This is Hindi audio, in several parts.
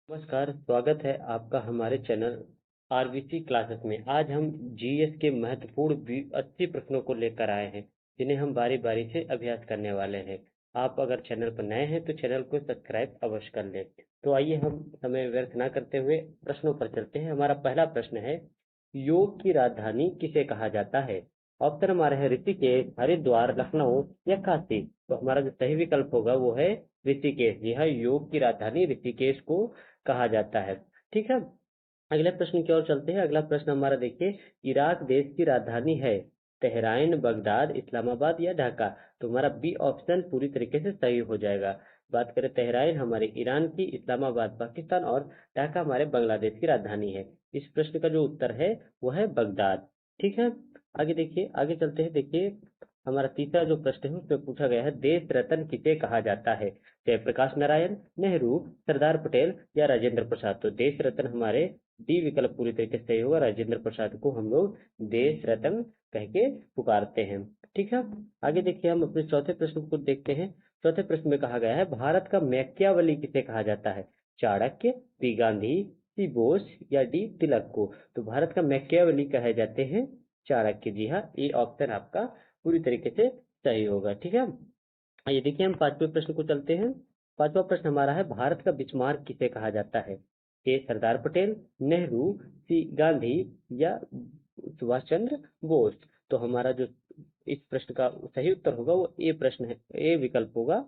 नमस्कार, स्वागत है आपका हमारे चैनल आरबीसी क्लासेस में। आज हम जीएस के महत्वपूर्ण 80 प्रश्नों को लेकर आए हैं, जिन्हें हम बारी-बारी से अभ्यास करने वाले हैं। आप अगर चैनल पर नए हैं तो चैनल को सब्सक्राइब अवश्य कर लें। तो आइए हम समय व्यर्थ ना करते हुए प्रश्नों पर चलते हैं। हमारा पहला प्रश्न है, योग की राजधानी किसे कहा जाता है? ऑप्शन हमारे हैं ऋषिकेश, हरिद्वार, लखनऊ या काशी। तो हमारा जो सही विकल्प होगा वो है ऋषिकेश। जी हाँ, योग की राजधानी ऋषिकेश को कहा जाता है। ठीक है, अगले प्रश्न की ओर चलते हैं। अगला प्रश्न हमारा देखिए, इराक देश की राजधानी है तेहरान, बगदाद, इस्लामाबाद या ढाका। तो हमारा बी ऑप्शन पूरी तरीके से सही हो जाएगा। बात करें, तेहरान हमारे ईरान की, इस्लामाबाद पाकिस्तान और ढाका हमारे बांग्लादेश की राजधानी है। इस प्रश्न का जो उत्तर है वो है बगदाद। ठीक है, आगे देखिए, आगे चलते हैं। देखिए, हमारा तीसरा जो प्रश्न है उसमें पूछा गया है, देश रत्न किसे कहा जाता है? जयप्रकाश नारायण, नेहरू, सरदार पटेल या राजेंद्र प्रसाद। तो देश रत्न हमारे डी विकल्प पूरी तरीके से सही होगा। राजेंद्र प्रसाद को हम लोग देश रत्न कह के पुकारते हैं। ठीक है, आगे देखिए, हम अपने चौथे प्रश्न को देखते हैं। चौथे प्रश्न में कहा गया है, भारत का मैकियावली किसे कहा जाता है? चाणक्य, पी गांधी, सी बोस या डी तिलक को। तो भारत का मैकियावली कहे जाते हैं चाणक्य। जी हाँ, ये ऑप्शन आपका पूरी तरीके से सही होगा। ठीक है, आइए देखिए, हम पांचवें प्रश्न को चलते हैं। पांचवा प्रश्न हमारा है, भारत का बिस्मार्क किसे कहा जाता है? ए सरदार पटेल, नेहरू, सी गांधी या सुभाष चंद्र बोस। तो हमारा जो इस प्रश्न का सही उत्तर होगा वो ए प्रश्न है, ए विकल्प होगा।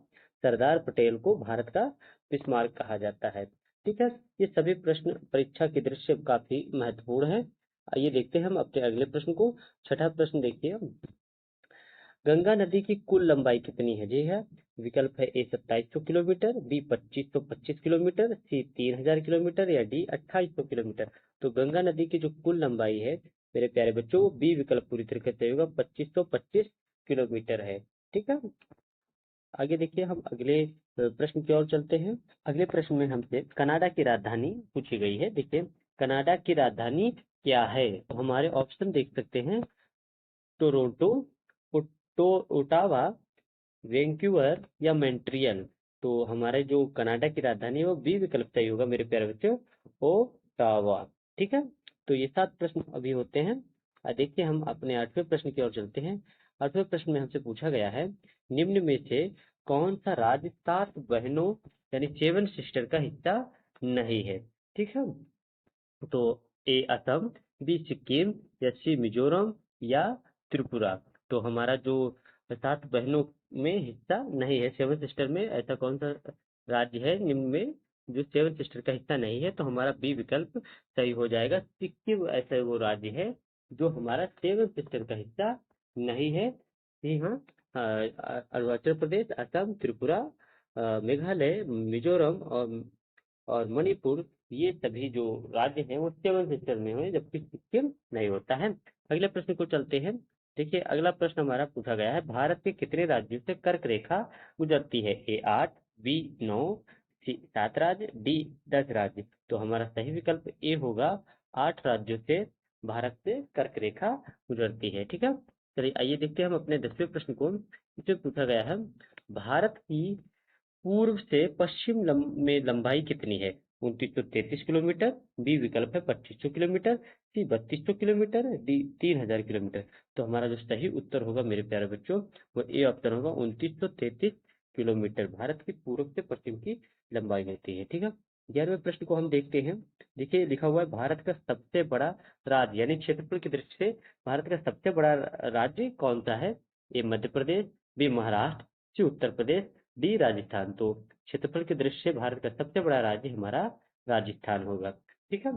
सरदार पटेल को भारत का बिस्मार्क कहा जाता है। ठीक है, ये सभी प्रश्न परीक्षा की दृष्टि से काफी महत्वपूर्ण है। आइए देखते हैं हम अपने अगले प्रश्न को। छठा प्रश्न देखिए, गंगा नदी की कुल लंबाई कितनी है? जी है, विकल्प है ए 2700 किलोमीटर, बी 2525 किलोमीटर, सी 3000 किलोमीटर या डी 2800 किलोमीटर। तो गंगा नदी की जो कुल लंबाई है मेरे प्यारे बच्चों, वो बी विकल्प पूरी तरीके से होगा, 2525 किलोमीटर है। ठीक है, आगे देखिए, हम अगले प्रश्न की ओर चलते हैं। अगले प्रश्न में हमसे कनाडा की राजधानी पूछी गई है। देखिए, कनाडा की राजधानी क्या है? तो हमारे ऑप्शन देख सकते हैं, टोरंटो, ओटावा, वैंकूवर या मॉन्ट्रियल। तो हमारे जो कनाडा की राजधानी है वो बी विकल्प सही होगा मेरे प्यारे बच्चों, ओटावा। ठीक है, तो ये 7 प्रश्न अभी होते हैं। देखिए, हम अपने 8वें प्रश्न की ओर चलते हैं। 8वें प्रश्न में हमसे पूछा गया है, निम्न में से कौन सा राज्य 7 बहनों यानी 7 सिस्टर का हिस्सा नहीं है? ठीक है, तो ए असम, बी सिक्किम या सी मिजोरम या त्रिपुरा। तो हमारा जो 7 बहनों में हिस्सा नहीं है, 7 सिस्टर में, ऐसा कौन सा राज्य है निम्न में जो 7 सिस्टर का हिस्सा नहीं है? तो हमारा बी विकल्प सही हो जाएगा। सिक्किम ऐसा वो राज्य है जो हमारा 7 सिस्टर का हिस्सा नहीं है। जी हाँ, अरुणाचल प्रदेश, असम, त्रिपुरा, मेघालय, मिजोरम और मणिपुर, ये सभी जो राज्य हैं वो 7 सिस्टर में हुए, जबकि सिक्किम नहीं होता है। अगले प्रश्न को चलते हैं। देखिए, अगला प्रश्न हमारा पूछा गया है, भारत के कितने राज्यों से कर्क रेखा गुजरती है? ए 8, बी 9, सी 7 राज्य, डी 10 राज्य। तो हमारा सही विकल्प ए होगा, 8 राज्यों से भारत से कर्क रेखा गुजरती है। ठीक है, चलिए आइए देखते हैं हम अपने 10वें प्रश्न को। इसमें पूछा गया है, भारत की पूर्व से पश्चिम में लंबाई कितनी है? 2933 किलोमीटर, बी विकल्प है 2500 किलोमीटर, सी 3200 किलोमीटर, डी 3000 किलोमीटर। तो हमारा जो सही उत्तर होगा मेरे प्यारे बच्चों, वो ए ऑप्शन होगा, 2933 किलोमीटर भारत की पूर्व से पश्चिम की लंबाई होती है। ठीक है, 11वें प्रश्न को हम देखते हैं। देखिए, लिखा हुआ है, भारत का सबसे बड़ा राज्य यानी क्षेत्रफल की दृष्टि से भारत का सबसे बड़ा राज्य कौन सा है? ए मध्य प्रदेश, बी महाराष्ट्र, सी उत्तर प्रदेश, डी राजस्थान। तो क्षेत्रफल की दृष्टि से भारत का सबसे बड़ा राज्य हमारा राजस्थान होगा। ठीक है,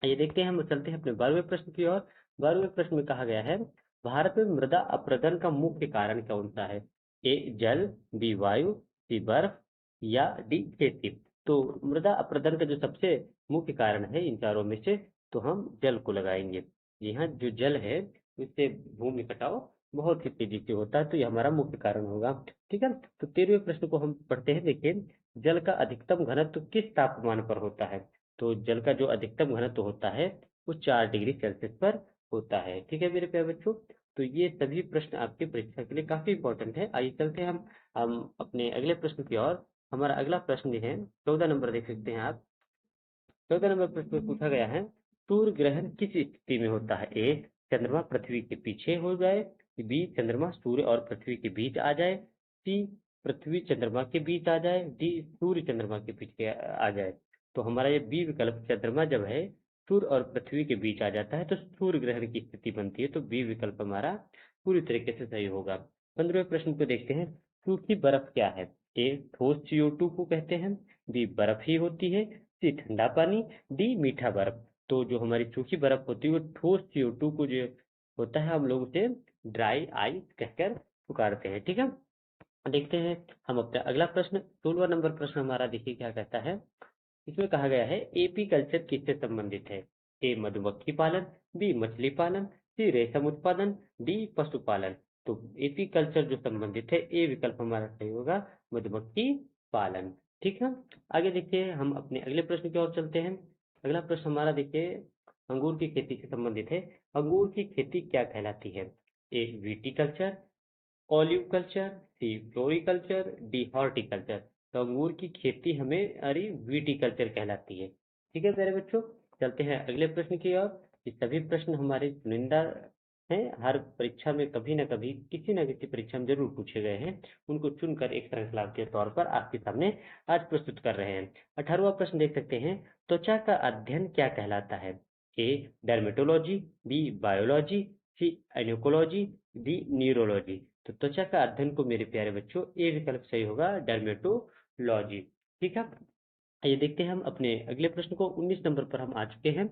ये देखते हैं, हम चलते हैं अपने 12वें प्रश्न की ओर। 12वें प्रश्न में कहा गया है, भारत में मृदा अपरदन का मुख्य कारण कौन सा है? ए जल, बी वायु, सी बर्फ या डी खेती। तो मृदा अपरदन का जो सबसे मुख्य कारण है इन चारों में से, तो हम जल को लगाएंगे। जी हाँ, जो जल है उससे भूमि कटाव बहुत ही तेजी से होता है, तो ये हमारा मुख्य कारण होगा। ठीक है, तो 13वें प्रश्न को हम पढ़ते हैं। देखिए, जल का अधिकतम घनत्व किस तापमान पर होता है? तो जल का जो अधिकतम घनत्व होता है वो 4 डिग्री सेल्सियस पर होता है। ठीक है मेरे प्यारे बच्चों, तो ये सभी प्रश्न आपकी परीक्षा के लिए काफी इंपॉर्टेंट है। आइए चलते हैं हम अपने अगले प्रश्न की ओर। हमारा अगला प्रश्न जो है 14 नंबर देख सकते हैं आप। 14 नंबर प्रश्न में पूछा गया है, सूर्य ग्रहण किस स्थिति में होता है? ए, चंद्रमा पृथ्वी के पीछे हो जाए, बी, चंद्रमा सूर्य और पृथ्वी के बीच आ जाए, सी, पृथ्वी चंद्रमा के बीच आ जाए, डी, सूर्य चंद्रमा के पीछे आ जाए। तो हमारा ये बी विकल्प, चंद्रमा जब है सूर्य और पृथ्वी के बीच आ जाता है तो सूर्य ग्रहण की स्थिति बनती है, तो बी विकल्प हमारा पूरी तरीके से सही होगा। 15वें प्रश्न को देखते हैं, सूखी बर्फ क्या है? ए, ठोस CO2 को कहते हैं, बी, बर्फ ही होती है, सी, ठंडा पानी, डी, मीठा बर्फ। तो जो हमारी सूखी बर्फ होती है वो ठोस CO2 को जो होता है हम लोग उसे ड्राई आइस कहकर पुकारते हैं। ठीक है, देखते हैं हम अपना अगला प्रश्न। 16वां नंबर प्रश्न हमारा देखिए क्या कहता है। इसमें कहा गया है, एपी कल्चर किससे संबंधित है? ए, मधुमक्खी पालन, बी, मछली पालन, सी, रेशम उत्पादन, डी, पशुपालन। तो एपी कल्चर जो संबंधित है, ए विकल्प हमारा सही होगा, मधुमक्खी पालन। ठीक है, आगे देखिए हम अपने अगले प्रश्न की ओर चलते हैं। अगला प्रश्न हमारा देखिए अंगूर की खेती से संबंधित है। अंगूर की खेती क्या कहलाती है? ए, विटीकल्चर, ऑलिव कल्चर, सी, फ्लोरिकल्चर, डी, हॉर्टिकल्चर। तो अंगूर की खेती हमें अरे विटीकल्चर कहलाती है। ठीक है प्यारे बच्चों, चलते हैं अगले प्रश्न की ओर। ये सभी प्रश्न हमारे चुनिंदा हैं, हर परीक्षा में कभी ना कभी किसी न किसी परीक्षा में जरूर पूछे गए हैं, उनको चुनकर एक श्रृंखला के तौर पर आपके सामने आज प्रस्तुत कर रहे हैं। 18वां प्रश्न देख सकते हैं, त्वचा का अध्ययन क्या कहलाता है? ए, डर्मेटोलॉजी, बी, बायोलॉजी, सी, एनिकोलॉजी, डी, न्यूरोलॉजी। तो त्वचा का अध्ययन को मेरे प्यारे बच्चों ए विकल्प सही होगा, डर्मेटोलॉजी। ठीक है, आइए देखते हैं हम अपने अगले प्रश्न को। 19 नंबर पर हम आ चुके हैं।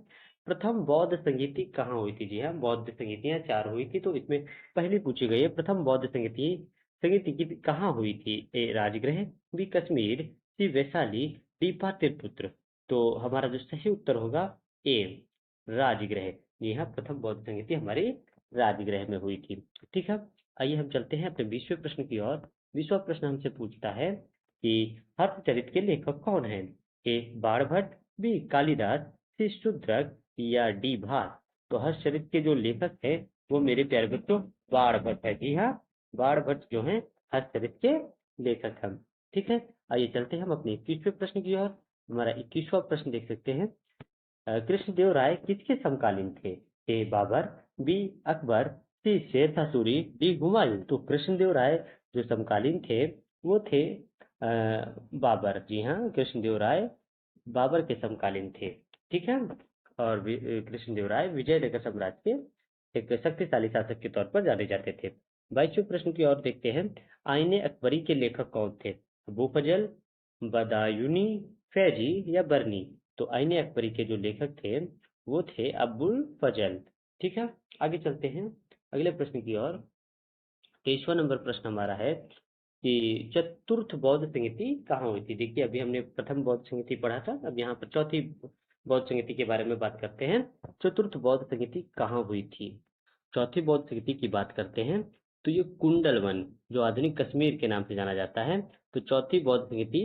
प्रथम बौद्ध संगीति कहाँ हुई थी? जी हाँ, बौद्ध संगीतियाँ 4 हुई थी, तो इसमें पहली पूछी गई है, प्रथम बौद्ध संगीति संगीति की कहाँ हुई थी? ए, राजगृह, बी, कश्मीर, सी, वैशाली, डी, पाटलिपुत्र। तो हमारा जो सही उत्तर होगा ए, राजगृह। जी हाँ, प्रथम बौद्ध संगीति हमारी राजगृह में हुई थी। ठीक है, आइए हम चलते हैं अपने 20वें प्रश्न की ओर। 20वां प्रश्न हमसे पूछता है कि हर्षचरित के लेखक कौन हैं? ए, बाणभट्ट, बी, कालिदास, सी, शूद्रक, या डी, भास। तो हर्षचरित के जो लेखक है वो मेरे प्यारे बच्चों बाणभट्ट है। जी हाँ, बाणभट्ट जो है हर्षचरित के लेखक हैं। ठीक है, आइए चलते हैं हम अपने 21वें प्रश्न की ओर। हमारा 21वां प्रश्न देख सकते हैं, कृष्णदेव राय किसके समकालीन थे? ए, बाबर, बी, अकबर, सी, शेरशाह सूरी, डी, हुमायूं। तो कृष्णदेव राय जो समकालीन थे वो थे बाबर। जी हाँ, कृष्णदेव राय बाबर के समकालीन थे। ठीक है, और कृष्णदेव राय विजयनगर साम्राज्य के एक शक्तिशाली शासक के तौर पर जाने जाते थे। 22वें प्रश्न की ओर देखते हैं, आईने अकबरी के लेखक कौन थे? अबू फजल, बदायूनी, फैजी, या बरनी। तो आईने अकबरी के जो लेखक थे वो थे अबुल फजल। ठीक है, आगे चलते हैं अगले प्रश्न की ओर। 23वां नंबर प्रश्न हमारा है कि चतुर्थ बौद्ध संगीति कहाँ हुई थी? देखिए अभी हमने प्रथम बौद्ध संगीति पढ़ा था, अब यहाँ पर चौथी बौद्ध संगीति के बारे में बात करते हैं। चतुर्थ बौद्ध संगीति कहाँ हुई थी? चौथी बौद्ध संगीति की बात करते हैं तो ये कुंडलवन, जो आधुनिक कश्मीर के नाम से जाना जाता है, तो चौथी बौद्ध संगीति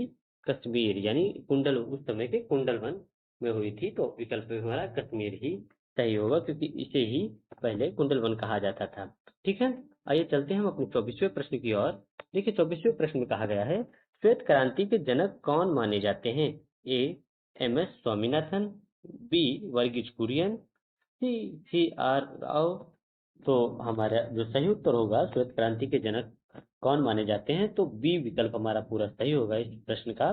कश्मीर यानी कुंडल, उस समय के कुंडलवन में हुई थी। तो विकल्प में हमारा कश्मीर ही सही होगा, क्योंकि इसे ही पहले कुंडलवन कहा जाता था। ठीक है, आइए चलते हैं हम अपने 24वें प्रश्न की ओर। देखिए 24वें प्रश्न में कहा गया है, श्वेत क्रांति के जनक कौन माने जाते हैं? ए, MS स्वामीनाथन, बी, वर्गीज कुरियन, सी, CR राव। तो हमारा जो सही उत्तर होगा, श्वेत क्रांति के जनक कौन माने जाते हैं, तो बी विकल्प हमारा पूरा सही होगा इस प्रश्न का,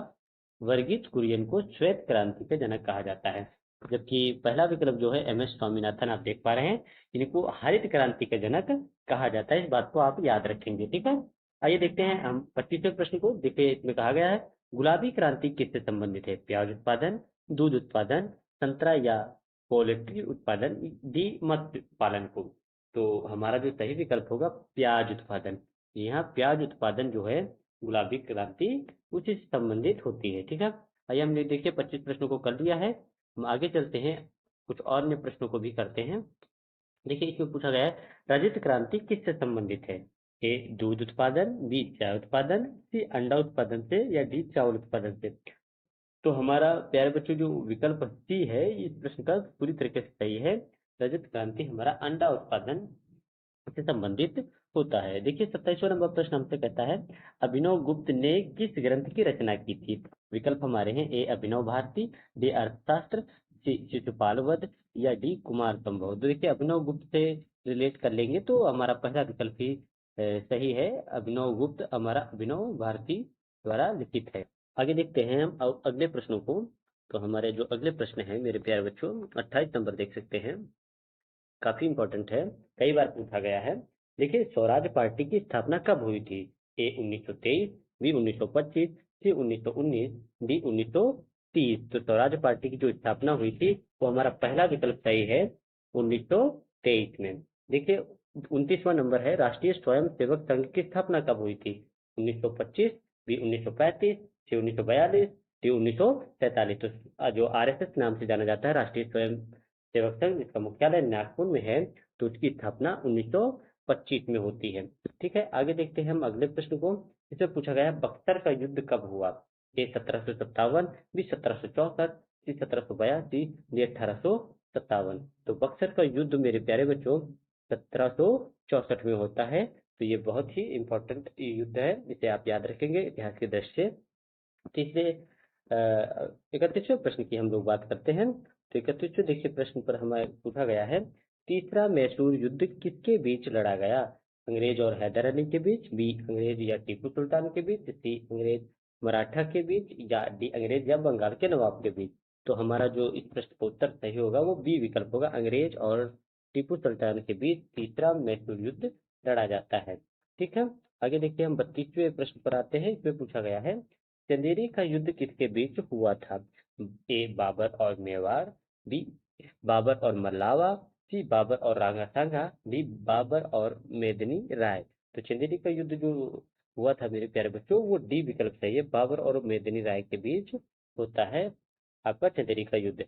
वर्गीज कुरियन को श्वेत क्रांति के जनक कहा जाता है। जबकि पहला विकल्प जो है MS स्वामीनाथन, आप देख पा रहे हैं, इनको हरित क्रांति का जनक कहा जाता है। इस बात को आप याद रखेंगे। ठीक है, आइए देखते हैं हम 25वें प्रश्न को। देखिए इसमें कहा गया है, गुलाबी क्रांति किससे संबंधित है? प्याज उत्पादन, दूध उत्पादन, संतरा या पोल्ट्री उत्पादन, डी, मत्स्य पालन को। तो हमारा जो सही विकल्प होगा प्याज उत्पादन। यहाँ प्याज उत्पादन जो है गुलाबी क्रांति उसी से संबंधित होती है। ठीक है, आइए हमने देखिए 25 प्रश्नों को कर लिया है, हम आगे चलते हैं, कुछ और अन्य प्रश्नों को भी करते हैं। देखिए इसमें पूछा गया है, रजत क्रांति किससे संबंधित है? ए, दूध उत्पादन, बी, चाय उत्पादन, सी, अंडा उत्पादन से, या डी, चावल उत्पादन से। तो हमारा प्यारे बच्चों जो विकल्प सी है इस प्रश्न का पूरी तरीके से सही है। रजत क्रांति हमारा अंडा उत्पादन से संबंधित होता है। देखिए 27वां नंबर प्रश्न हमसे कहता है अभिनव गुप्त ने किस ग्रंथ की रचना की थी। विकल्प हमारे हैं ए अभिनव भारती, डी अर्थशास्त्र, सी शिशुपाल वध या डी कुमार संभव। तो देखिए अभिनव गुप्त से रिलेट कर लेंगे तो हमारा पहला विकल्प ही सही है। अभिनव गुप्त हमारा अभिनव भारती द्वारा लिखित है। आगे देखते हैं हम अगले प्रश्नों को। तो हमारे जो अगले प्रश्न है मेरे प्यारे बच्चों, 28 नंबर देख सकते हैं, काफी इंपॉर्टेंट है, कई बार पूछा गया है। देखिए स्वराज पार्टी की स्थापना कब हुई थी। ए 1923, बी 1925, सी 1919, डी 1930। तो स्वराज पार्टी की जो स्थापना हुई थी वो हमारा पहला विकल्प सही है 1923 में। देखिए 29वां नंबर है राष्ट्रीय स्वयं सेवक संघ की स्थापना कब हुई थी। 1925, बी 1935, सी 1942, डी 1947। तो जो आरएसएस नाम से जाना जाता है राष्ट्रीय स्वयं सेवक संघ, जिसका मुख्यालय नागपुर में है, तो उसकी स्थापना 1925 में होती है। ठीक है, आगे देखते हैं हम अगले प्रश्न को। इसमें पूछा गया है बक्सर का युद्ध कब हुआ। ए 1757, बी 1764, सी 1782, डी 1857। तो बक्सर का युद्ध मेरे प्यारे बच्चों 1764 में होता है। तो ये बहुत ही इंपॉर्टेंट युद्ध है, इसे आप याद रखेंगे इतिहास की दृष्टि से। तीसरे 31वें प्रश्न की हम लोग बात करते हैं। तो 31वें देखिए प्रश्न पर हमें पूछा गया है तीसरा मैसूर युद्ध किसके बीच लड़ा गया। अंग्रेज और हैदर अली के बीच, बी अंग्रेज या टीपू सुल्तान के बीच, सी अंग्रेज मराठा के बीच, या डी अंग्रेज या बंगाल के नवाब के बीच। तो हमारा जो इस प्रश्न का उत्तर सही होगा वो बी विकल्प होगा, अंग्रेज और टीपू सुल्तान के बीच तीसरा मैसूर युद्ध लड़ा जाता है। ठीक है, आगे देखिए हम 32वें प्रश्न पर आते हैं। इसमें पूछा गया है चंदेरी का युद्ध किसके बीच हुआ था। ए बाबर और मेवाड़, बी बाबर और मल्लावा, सी बाबर और रांगा सांगा, डी बाबर और मेदिनी राय। तो चंदेरी का युद्ध जो हुआ था मेरे प्यारे बच्चों वो डी विकल्प सही है, बाबर और मेदिनी राय के बीच होता है आपका चंदेरी का युद्ध।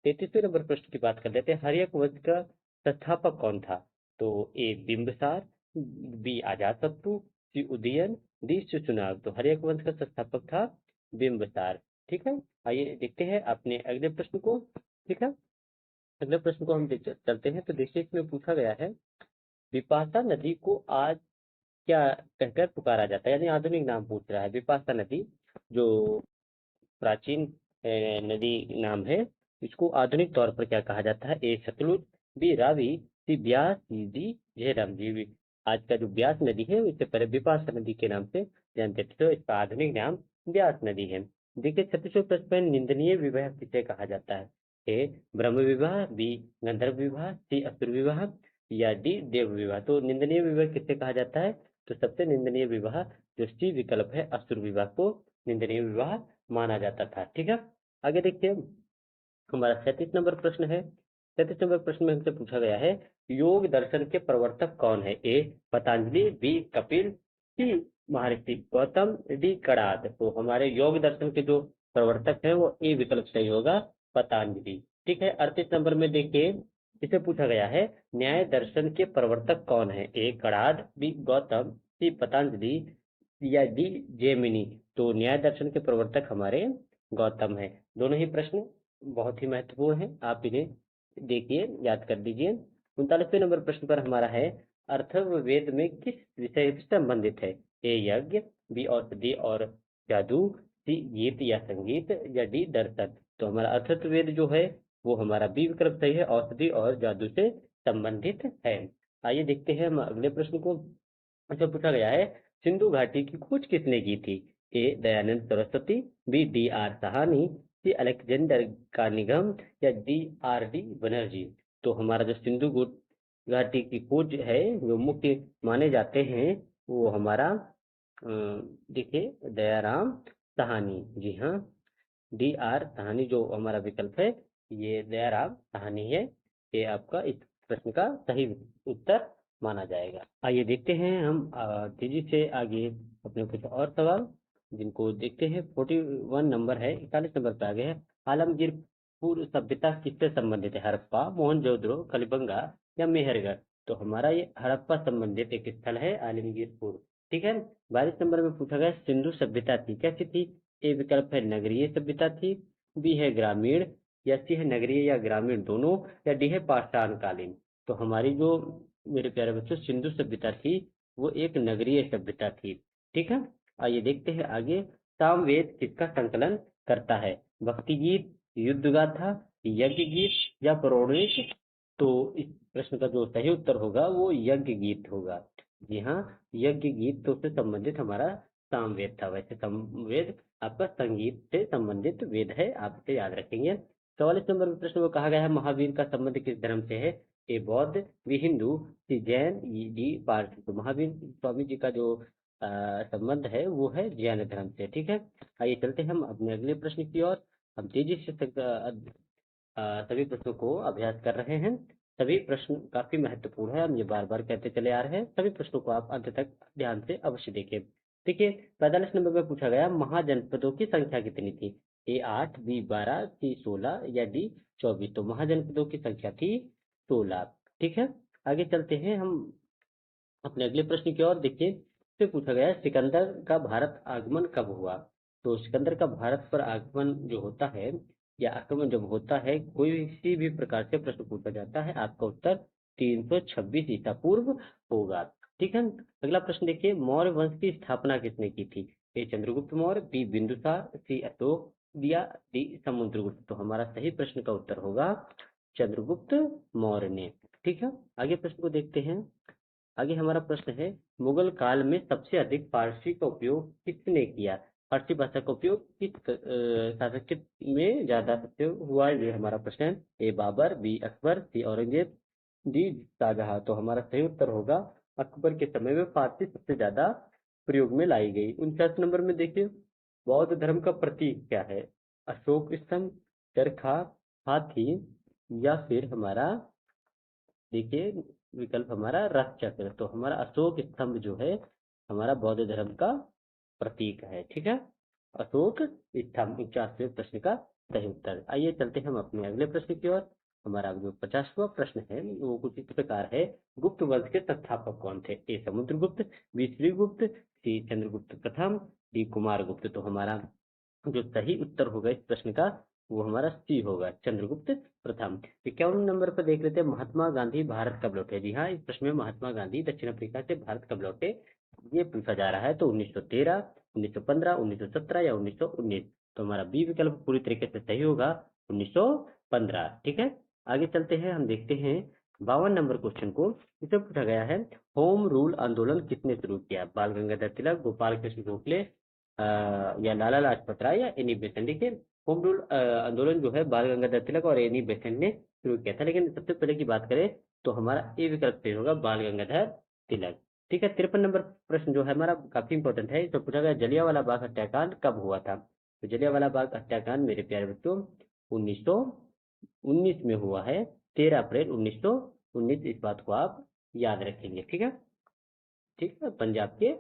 33वें नंबर प्रश्न की बात कर लेते हैं हर्यक वंश का संस्थापक कौन था। तो ए बिंबिसार, बी अजातशत्रु, सी उदयन, डी शिशुनाग। तो हर्यक वंश का संस्थापक था बिंबिसार। ठीक है, आइए देखते हैं अपने अगले प्रश्न को। ठीक है, अगले प्रश्न को हम चलते हैं। तो देखिए इसमें पूछा गया है बिपाशा नदी को आज क्या कहकर पुकारा जाता है, यानी आधुनिक नाम पूछ रहा है। बिपाशा नदी जो प्राचीन नदी नाम है, इसको आधुनिक तौर पर क्या कहा जाता है। ए सतलुज, बी रावी, सी ब्यास, डी झेलम। जी आज का जो ब्यास नदी है इससे पहले बिपाशा नदी के नाम से जानते थे, तो इसका आधुनिक नाम ब्यास नदी है। देखिए 36वें प्रश्न में निंदनीय विवाह किसे कहा जाता है। ए ब्रह्म विवाह, बी गंधर्व विवाह, सी असुर विवाह, या डी देव विवाह। तो निंदनीय विवाह किसे कहा जाता है, तो सबसे निंदनीय विवाह जो सी विकल्प है असुर विवाह को निंदनीय विवाह माना जाता था। ठीक है, आगे देखिए हमारा 37 नंबर प्रश्न है। 37 नंबर प्रश्न में हमसे पूछा गया है योग दर्शन के प्रवर्तक कौन है। ए पतंजलि, बी कपिल, सी महर्षि गौतम, डी कणाद। तो हमारे योग दर्शन के जो प्रवर्तक है वो ए विकल्प सही होगा, पतंजलि। ठीक है, 38 नंबर में देखिए इसे पूछा गया है न्याय दर्शन के प्रवर्तक कौन है। ए कणाद, बी गौतम, सी पतंजलि, या डी जेमिनी। तो न्याय दर्शन के प्रवर्तक हमारे गौतम है। दोनों ही प्रश्न बहुत ही महत्वपूर्ण है, आप इन्हें देखिए याद कर लीजिए। 39वें नंबर प्रश्न पर हमारा है अथर्ववेद में किस विषय से संबंधित है। ए यज्ञ, बी औषधि और जादू, सी गीत या संगीत, या डी दर्शन। तो हमारा अथर्ववेद जो है वो हमारा बी विकल्प सही है, औषधि और जादू से संबंधित है। आइए देखते हैं हम अगले प्रश्न को। अच्छा पूछा गया है सिंधु घाटी की खोज किसने की थी। A Dayanand Saraswati, B D R Sahni, C Alexander Cunningham, या डी आर डी बनर्जी। तो हमारा जो सिंधु घाटी की खोज है जो मुख्य माने जाते हैं वो हमारा देखिए दयाराम सहानी। जी हाँ, डी आर सहानी जो हमारा विकल्प है ये दयाराम सहानी है, ये आपका इस प्रश्न का सही उत्तर माना जाएगा। आइए देखते हैं हम तेजी से आगे अपने कुछ और सवाल जिनको देखते हैं। 41 नंबर है, 41 नंबर पे आगे है आलमगीर पूर्व सभ्यता किससे संबंधित है। हड़प्पा, मोहनजोदड़ो, कलिबंगा, या मेहरगढ़। तो हमारा ये हड़प्पा संबंधित एक स्थल है आलमगीर पूर्व। ठीक है, 22 नंबर में पूछा गया सिंधु सभ्यता थी कैसी थी। ए विकल्प है नगरीय सभ्यता थी, बी है ग्रामीण, या सी है नगरीय या ग्रामीण दोनों, या डी है पाषाण कालीन। तो हमारी जो मेरे प्यारे बच्चों सिंधु सभ्यता थी वो एक नगरीय सभ्यता थी। ठीक है, आइए देखते हैं आगे। सामवेद किसका संकलन करता है? भक्ति गीत, युद्ध गाथा, यज्ञ गीत या पौराणिक? तो इस प्रश्न का जो सही उत्तर होगा वो यज्ञ गीत होगा। जी हाँ, यज्ञ गीत तो से संबंधित हमारा सामवेद था। वैसे सामवेद आपका संगीत से संबंधित वेद है, आप इसे याद रखेंगे। 44 नंबर प्रश्न को कहा गया है महावीर का संबंध किस धर्म से है? ए बौद्ध, बी हिंदू, सी जैन, डी पारसी। तो महावीर स्वामी जी का जो संबंध है वो है जैन धर्म से। ठीक है, आइए चलते हैं हम अपने अगले प्रश्न की ओर। हम तेजी से सभी प्रश्नों को अभ्यास कर रहे हैं। सभी प्रश्न काफी महत्वपूर्ण है, हम ये बार बार कहते चले आ रहे हैं। सभी प्रश्नों को आप अंत तक ध्यान से अवश्य देखें। देखिए, 45 नंबर में पूछा गया महाजनपदों की संख्या कितनी थी? ए 8, बी 12, सी 16 या डी 24। तो महाजनपदों की संख्या थी 16। ठीक है, आगे चलते हैं हम अपने अगले प्रश्न की ओर। देखिए, इससे पूछा गया है सिकंदर का भारत आगमन कब हुआ? तो सिकंदर का भारत पर आगमन जो होता है या आक्रमण जब होता है, कोई किसी भी प्रकार से प्रश्न पूछा जाता है, आपका उत्तर 326 ईसा पूर्व होगा। ठीक है, अगला प्रश्न देखिए, मौर्य वंश की स्थापना किसने की थी? ए चंद्रगुप्त मौर्य, बी बिंदुसार, सी अशोक या डी समुद्रगुप्त। तो हमारा सही प्रश्न का उत्तर होगा चंद्रगुप्त मौर्य ने। ठीक है, आगे प्रश्न को देखते हैं। आगे हमारा प्रश्न है, मुगल काल में सबसे अधिक फारसी का उपयोग किसने किया? फारसी भाषा का उपयोग किस शासक में ज्यादा सबसे हुआ? ये हमारा प्रश्न है। ए बाबर, बी अकबर, सी औरंगजेब, डी शाहजहां। तो हमारा सही उत्तर होगा अकबर के समय में फारसी सबसे ज्यादा प्रयोग में लाई गई। 49 नंबर में देखिए, बौद्ध धर्म का प्रतीक क्या है? अशोक स्तंभ, चरखा, हाथी या फिर हमारा देखिए विकल्प हमारा रथ चक्र। तो हमारा अशोक स्तंभ जो है हमारा बौद्ध धर्म का प्रतीक है। ठीक है, अशोक स्तंभ 49वें प्रश्न का सही उत्तर। आइए चलते हैं हम अपने अगले प्रश्न की ओर। हमारा जो 50वां प्रश्न है वो कुछ इस प्रकार है, गुप्त वंश के संस्थापक कौन थे? ए समुद्रगुप्त, बी श्रीगुप्त, सी चंद्रगुप्त प्रथम, डी कुमारगुप्त। तो हमारा जो सही उत्तर होगा इस प्रश्न का वो हमारा सी होगा, चंद्रगुप्त प्रथम। 51 नंबर पर देख लेते हैं, महात्मा गांधी भारत कब लौटे? जी हाँ, इस प्रश्न में महात्मा गांधी दक्षिण अफ्रीका से भारत कब लौटे ये पूछा जा रहा है। तो 1913, 1915, 1917 या 1919। तो हमारा बी विकल्प पूरी तरीके से सही होगा, 1915। ठीक है, आगे चलते हैं, हम देखते हैं 52 नंबर क्वेश्चन को। इसे पूछा गया है, होम रूल आंदोलन किसने शुरू किया? बाल गंगाधर तिलक, गोपाल कृष्ण गोखले, या लाला लाजपत राय या एनी बेसेंट। देखिए, होम रूल आंदोलन जो है बाल गंगाधर तिलक और एनी बेसेंट ने शुरू किया था, लेकिन सबसे पहले की बात करें तो हमारा ए विकल्प सही होगा, बाल गंगाधर तिलक। ठीक है, 53 नंबर प्रश्न जो है हमारा काफी इंपॉर्टेंट है। इसमें पूछा गया जलियांवाला बाग हत्याकांड कब हुआ था? तो जलियांवाला बाग हत्याकांड मेरे प्यारे बच्चों 1919 में हुआ है, 13 अप्रैल 1919। इस बात को आप याद रखेंगे। ठीक है, ठीक है, पंजाब के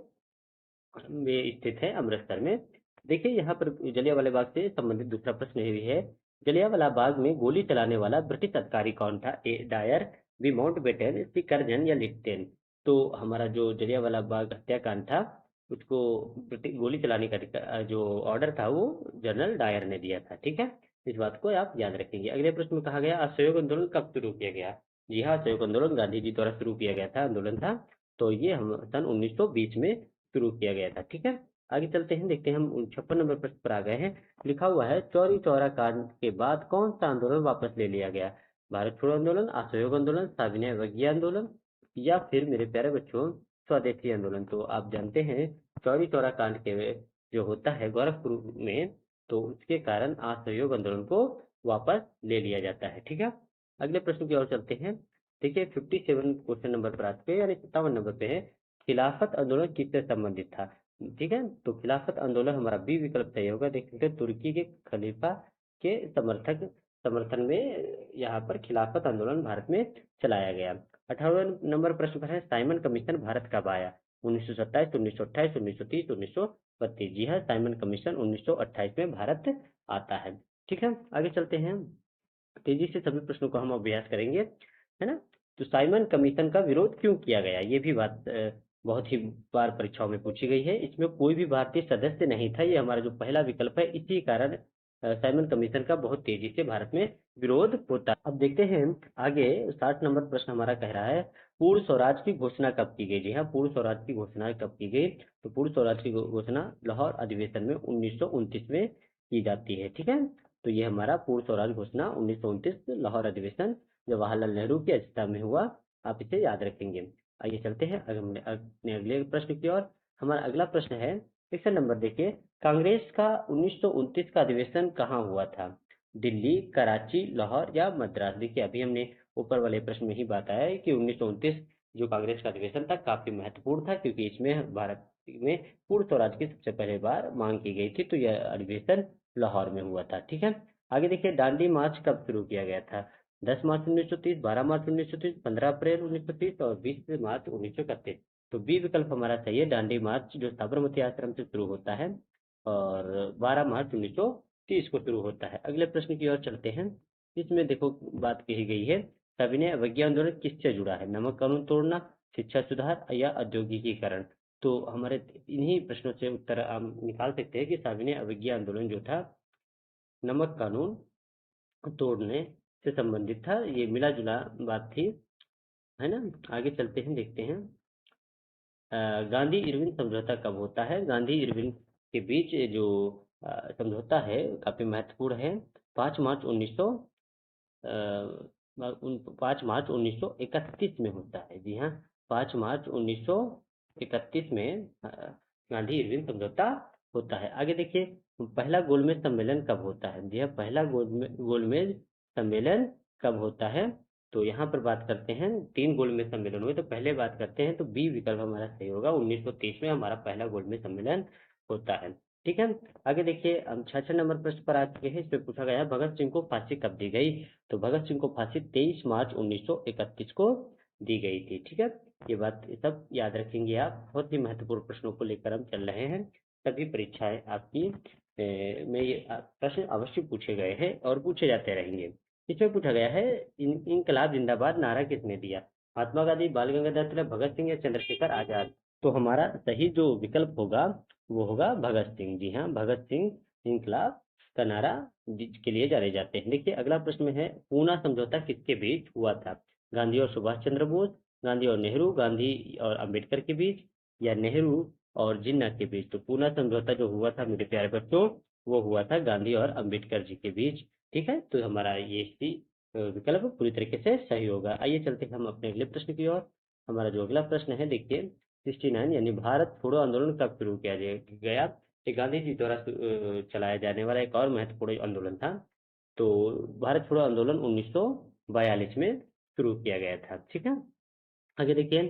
में स्थित है, अमृतसर में। देखिए, यहाँ पर जलियांवाला बाग से संबंधित दूसरा प्रश्न ये भी है, जलियांवाला बाग में गोली चलाने वाला ब्रिटिश अधिकारी कौन था? A dire, B Mountbatten, C Curzon या लिस्टन। तो हमारा जो जलियांवाला बाग हत्याकांड था उसको ब्रिटिश गोली चलाने का जो ऑर्डर था वो जनरल डायर ने दिया था। ठीक है, इस बात को आप याद रखेंगे। अगले प्रश्न में कहा गया असहयोग आंदोलन कब शुरू किया गया? जी हाँ, असहयोग आंदोलन गांधी जी द्वारा शुरू किया गया था, आंदोलन था। तो ये हम सन 1920 में शुरू किया गया था। ठीक है, आगे चलते हैं, देखते हैं हम 56 नंबर प्रश्न पर आ गए हैं। लिखा हुआ है, चौरी चौरा कांड के बाद कौन सा आंदोलन वापस ले लिया गया? भारत छोड़ो आंदोलन, असहयोग आंदोलन, सविनय अवज्ञा आंदोलन या फिर मेरे प्यारे बच्चों स्वदेशी आंदोलन। तो आप जानते हैं चौरी चौरा कांड के जो होता है गोरखपुर में, तो उसके कारण असहयोग आंदोलन को वापस ले लिया जाता है। ठीक है, अगले प्रश्न की ओर चलते हैं। देखिए, 57 क्वेश्चन नंबर पर आ चुके हैं, यानी 57 नंबर पे है, खिलाफत आंदोलन किससे संबंधित था? ठीक है, तो खिलाफत आंदोलन हमारा बी विकल्प सही होगा। देख सकते हैं, तुर्की के खलीफा के समर्थन में यहाँ पर खिलाफत आंदोलन भारत में चलाया गया। 58 नंबर प्रश्न पर है, साइमन कमीशन भारत कब आया? 1927, 1928, 1930, 1932। जी हाँ, साइमन कमीशन 1928 में भारत आता है। ठीक है, आगे चलते हैं, तेजी से सभी प्रश्नों को हम अभ्यास करेंगे, है ना। तो साइमन कमीशन का विरोध क्यों किया गया, ये भी बात बहुत ही बार परीक्षाओं में पूछी गई है। इसमें कोई भी भारतीय सदस्य नहीं था, ये हमारा जो पहला विकल्प है, इसी कारण साइमन कमीशन का बहुत तेजी से भारत में विरोध होता है। अब देखते हैं आगे 60 नंबर प्रश्न हमारा कह रहा है पूर्ण स्वराज की घोषणा कब की गई। जी हाँ, पूर्ण स्वराज की घोषणा कब की गई? तो पूर्ण स्वराज की घोषणा लाहौर अधिवेशन में 1929 में की जाती है। ठीक है, तो ये हमारा पूर्ण स्वराज घोषणा 1929 लाहौर अधिवेशन जवाहरलाल नेहरू की अध्यक्षता में हुआ। आप इसे याद रखेंगे। आइए चलते हैं अपने अगले प्रश्न की ओर। हमारा अगला प्रश्न है 61 नंबर देखिए, कांग्रेस का 1929 का अधिवेशन कहाँ हुआ था? दिल्ली, कराची, लाहौर या मद्रास? देखिए अभी हमने ऊपर वाले प्रश्न में ही बात आया है कि 1929 जो कांग्रेस का अधिवेशन था काफी महत्वपूर्ण था, क्योंकि इसमें भारत में पूर्ण स्वराज की सबसे पहले बार मांग की गई थी। तो यह अधिवेशन लाहौर में हुआ था। ठीक है, आगे देखिए दांडी मार्च कब शुरू किया गया था? 10 मार्च 1930, 12 मार्च 1930, 15 अप्रैल 1930 और 20 मार्च 1931। तो बी विकल्प हमारा सही है, दांडी मार्च जो साबरमती आश्रम से शुरू होता है और 12 मार्च 1930 को शुरू होता है। अगले प्रश्न की ओर चलते हैं। इसमें देखो बात कही गई है सविनय अवज्ञा आंदोलन किससे जुड़ा है? नमक कानून तोड़ना, शिक्षा सुधार या औद्योगिकीकरण? तो हमारे इन्हीं प्रश्नों से उत्तर हम निकाल सकते हैं कि सविनय अवज्ञा आंदोलन जो था नमक कानून तोड़ने से संबंधित था। ये मिला जुला बात थी, है ना। आगे चलते हैं, देखते हैं गांधी इरविन समझौता कब होता है? गांधी इरविन के बीच जो समझौता है काफी महत्वपूर्ण है। 5 मार्च 1900 5 मार्च 1931 में होता है। जी हाँ, 5 मार्च 1931 में गांधी इरविन समझौता होता है। आगे देखिए पहला गोलमेज सम्मेलन कब होता है? जी हाँ, पहला गोलमेज सम्मेलन कब होता है? तो यहाँ पर बात करते हैं 3 गोलमेज सम्मेलन हुए, तो पहले बात करते हैं तो बी विकल्प हमारा सही होगा। 1923 में हमारा पहला गोलमेज सम्मेलन होता है। ठीक है, आगे देखिए हम 66 नंबर प्रश्न पर आ चुके हैं। इसमें पूछा गया है भगत सिंह को फांसी कब दी गई? तो भगत सिंह को फांसी 23 मार्च 1931 को दी गई थी। ठीक है, ये बात सब याद रखेंगे आप। बहुत ही महत्वपूर्ण प्रश्नों को लेकर हम चल रहे हैं। सभी परीक्षाएं आपकी में ये प्रश्न अवश्य पूछे गए हैं और पूछे जाते रहेंगे। इसमें पूछा गया है इनकलाब जिंदाबाद नारा किसने दिया? महात्मा गांधी, बाल गंगाधर तिलक, भगत सिंह या चंद्रशेखर आजाद? तो हमारा सही जो विकल्प होगा वो होगा भगत सिंह। जी हाँ, भगत सिंह इनकलाब का नारा के लिए जाने जाते हैं। देखिए अगला प्रश्न में है पूना समझौता किसके बीच हुआ था? गांधी और सुभाष चंद्र बोस, गांधी और नेहरू, गांधी और अंबेडकर के बीच या नेहरू और जिन्ना के बीच? तो पूना समझौता जो हुआ था मेरे प्यारे बच्चों वो हुआ था गांधी और अंबेडकर जी के बीच। ठीक है, तो हमारा ये सी विकल्प पूरी तरीके से सही होगा। आइए चलते हैं हम अपने अगले प्रश्न की ओर। हमारा जो अगला प्रश्न है देखिए 69 यानी भारत छोड़ो आंदोलन कब शुरू किया गया? ये गांधी जी द्वारा चलाया जाने वाला एक और महत्वपूर्ण आंदोलन था। तो भारत छोड़ो आंदोलन 1942 में शुरू किया गया था। ठीक है, आगे देखिए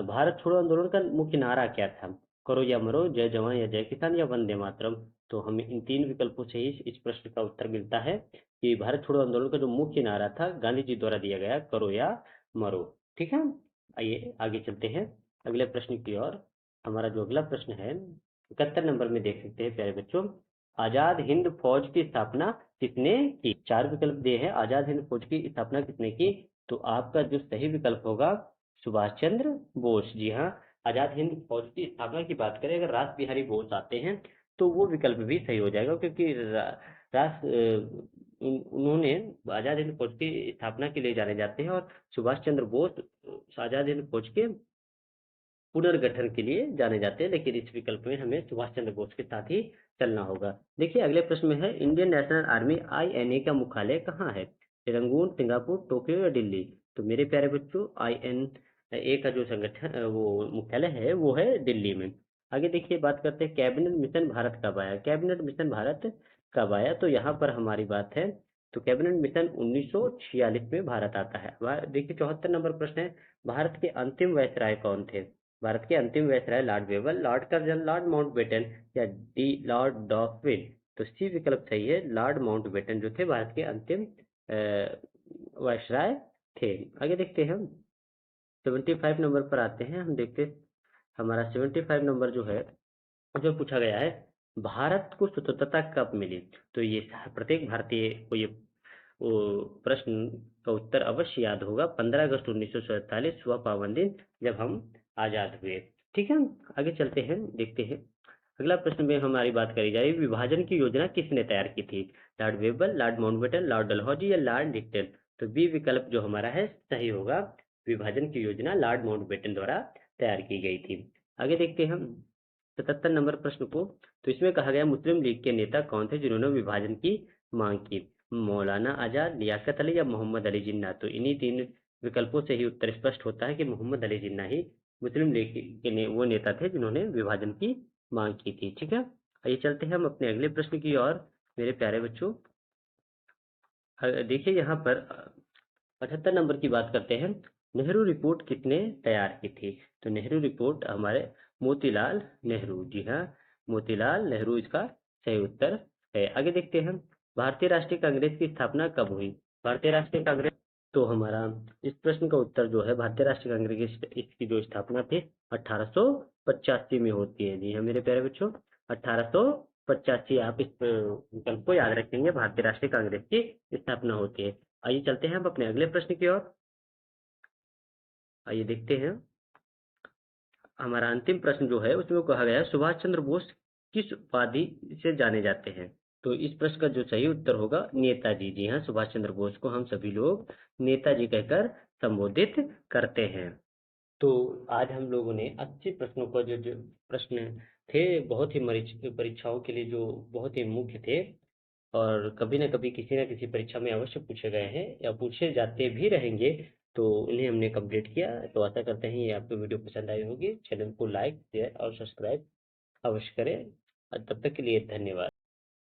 भारत छोड़ो आंदोलन का मुख्य नारा क्या था? करो या मरो, जय जवान या जय किसान या वंदे मातरम? तो हमें इन 3 विकल्पों से ही इस प्रश्न का उत्तर मिलता है कि भारत छोड़ो आंदोलन का जो मुख्य नारा था गांधी जी द्वारा दिया गया करो या मरो। ठीक है, आइए आगे चलते हैं अगले प्रश्न की ओर। हमारा जो अगला प्रश्न है 71 नंबर में देख सकते हैं प्यारे बच्चों, आजाद हिंद फौज की स्थापना किसने की? 4 विकल्प दिए हैं, आजाद हिंद फौज की स्थापना किसने की? तो आपका जो सही विकल्प होगा सुभाष चंद्र बोस। जी हाँ, आजाद हिंद फौज की स्थापना की बात करें अगर रास बिहारी बोस आते हैं तो वो विकल्प भी सही हो जाएगा, क्योंकि उन्होंने आजाद हिंद फौज की स्थापना के लिए जाने जाते हैं और सुभाष चंद्र बोस आजाद हिंद फौज के पुनर्गठन के लिए जाने जाते हैं। लेकिन इस विकल्प में हमें सुभाष चंद्र बोस के साथ ही चलना होगा। देखिए अगले प्रश्न में है इंडियन नेशनल आर्मी आईएनए का मुख्यालय कहाँ है? रंगून, सिंगापुर, टोक्यो या दिल्ली? तो मेरे प्यारे बच्चों आईएनए का जो संगठन वो मुख्यालय है वो है दिल्ली में। आगे देखिए बात करते हैं कैबिनेट मिशन भारत कब आया? कैबिनेट मिशन भारत कब आया? तो यहाँ पर हमारी बात है तो कैबिनेट मिशन 1946 में भारत आता है। देखिए 74 नंबर प्रश्न है भारत के अंतिम वायसराय कौन थे? भारत के अंतिम viceroy Lord woven, Lord Curzon, Lord Mountbatten या डी लॉर्ड डॉकविन? तो सी विकल्प सही है, लॉर्ड माउंटबेटन जो थे भारत के अंतिम वायसराय थे। आगे देखते हैं हम 75 नंबर पर आते हैं। हम देखते हैं हमारा 75 नंबर जो है जो पूछा गया है भारत को स्वतंत्रता कब मिली? तो ये प्रत्येक भारतीय को ये वो प्रश्न का उत्तर अवश्य याद होगा। 15 अगस्त 1947 वह पावन दिन जब हम आजाद हुए। ठीक है, आगे चलते हैं देखते हैं अगला प्रश्न में हमारी बात करी जाएगी, विभाजन की योजना किसने तैयार की थी? Lord weber, Lord Mountbatten, Lord Dalhousie या लॉर्ड लिट्टन? तो बी विकल्प जो हमारा है सही होगा। विभाजन की योजना लॉर्ड माउंटबेटन द्वारा तैयार की गई थी। आगे देखते हैं हम 77 नंबर प्रश्न को। तो इसमें कहा गया, मुस्लिम लीग के नेता कौन थे जिन्होंने विभाजन की मांग की? मौलाना आजाद, लियाकत अली या मोहम्मद अली जिन्ना? तो इन्हीं तीन विकल्पों से ही उत्तर स्पष्ट होता है कि मोहम्मद अली जिन्ना ही मुस्लिम लीग के वो नेता थे जिन्होंने विभाजन की मांग की थी। ठीक है, आइए चलते हैं हम अपने अगले प्रश्न की ओर मेरे प्यारे बच्चों। देखिए यहाँ पर 75 नंबर की बात करते हैं। नेहरू रिपोर्ट किसने तैयार की थी? तो नेहरू रिपोर्ट हमारे मोतीलाल नेहरू, जी हाँ, मोतीलाल नेहरू इसका सही उत्तर है। आगे देखते हैं, भारतीय राष्ट्रीय कांग्रेस की स्थापना कब हुई? भारतीय राष्ट्रीय कांग्रेस, तो हमारा इस प्रश्न का उत्तर जो है, भारतीय राष्ट्रीय कांग्रेस इसकी जो स्थापना थी 1885 में होती है। जी हाँ मेरे प्यारे बच्चों, 1885 आप इस विकल्प को याद रखेंगे, भारतीय राष्ट्रीय कांग्रेस की स्थापना होती है। आइए चलते हैं हम अपने अगले प्रश्न की ओर। आइए देखते हैं, हमारा अंतिम प्रश्न जो है उसमें कहा गया है, सुभाष चंद्र बोस किस उपाधि से जाने जाते हैं? तो इस प्रश्न का जो सही उत्तर होगा नेताजी। जी हाँ, सुभाष चंद्र बोस को हम सभी लोग नेताजी कहकर संबोधित करते हैं। तो आज हम लोगों ने अच्छे प्रश्नों का जो जो प्रश्न थे, बहुत ही परीक्षाओं के लिए जो बहुत ही मुख्य थे, और कभी न कभी किसी न किसी परीक्षा में अवश्य पूछे गए हैं या पूछे जाते भी रहेंगे, तो उन्हें हमने कंप्लीट किया। तो आशा करते हैं ये आपको वीडियो पसंद आई होगी। चैनल को लाइक शेयर और सब्सक्राइब अवश्य करें। तब तक के लिए धन्यवाद।